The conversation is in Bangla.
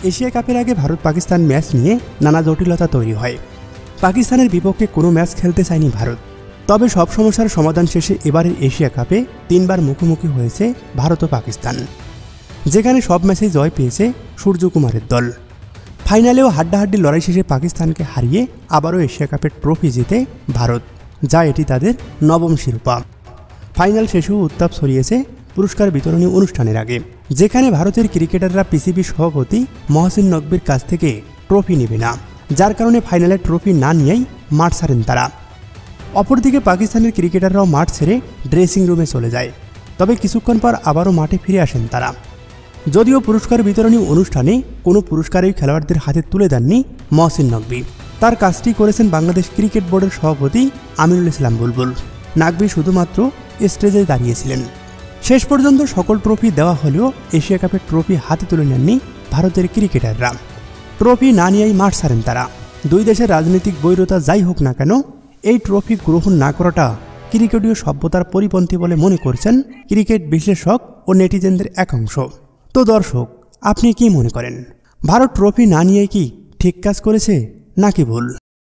এশিয়া কাপের আগে ভারত পাকিস্তান ম্যাচ নিয়ে নানা জটিলতা তৈরি হয়। পাকিস্তানের বিপক্ষে কোনো ম্যাচ খেলতে চায়নি ভারত। তবে সব সমস্যার সমাধান শেষে এবারের এশিয়া কাপে 3 বার মুখোমুখি হয়েছে ভারত ও পাকিস্তান, যেখানে সব ম্যাচেই জয় পেয়েছে সূর্যকুমারের দল। ফাইনালেও হাড্ডাহাড্ডি লড়াই শেষে পাকিস্তানকে হারিয়ে আবারও এশিয়া কাপের ট্রফি জিতে ভারত, যা এটি তাদের 9ম শিরোপা। ফাইনাল শেষেও উত্তাপ ছড়িয়েছে পুরস্কার বিতরণী অনুষ্ঠানের আগে, যেখানে ভারতের ক্রিকেটাররা পিসিবি সভাপতি মহসিন নকভির কাছ থেকে ট্রফি নেবে না, যার কারণে ফাইনালে ট্রফি না নিয়েই মাঠ ছাড়েন তারা। অপরদিকে পাকিস্তানের ক্রিকেটাররাও মাঠ ছেড়ে ড্রেসিং রুমে চলে যায়, তবে কিছুক্ষণ পর আবারও মাঠে ফিরে আসেন তারা। যদিও পুরস্কার বিতরণী অনুষ্ঠানে কোনো পুরস্কারই খেলোয়াড়দের হাতে তুলে দেননি মহসিন নকভি, তার কাজটি করেছেন বাংলাদেশ ক্রিকেট বোর্ডের সভাপতি আমিনুল ইসলাম বুলবুল। নকভি শুধুমাত্র স্টেজে দাঁড়িয়েছিলেন। শেষ পর্যন্ত সকল ট্রফি দেওয়া হলেও এশিয়া কাপের ট্রফি হাতে তুলে নেননি ভারতের ক্রিকেটাররা। ট্রফি না নিয়েই মাঠ ছাড়েন তারা। দুই দেশের রাজনৈতিক বৈরতা যাই হোক না কেন, এই ট্রফি গ্রহণ না করাটা ক্রিকেটীয় সভ্যতার পরিপন্থী বলে মনে করছেন ক্রিকেট বিশ্লেষক ও নেটিজেনদের এক অংশ। তো দর্শক, আপনি কি মনে করেন, ভারত ট্রফি না নিয়ে কি ঠিক কাজ করেছে নাকি ভুল?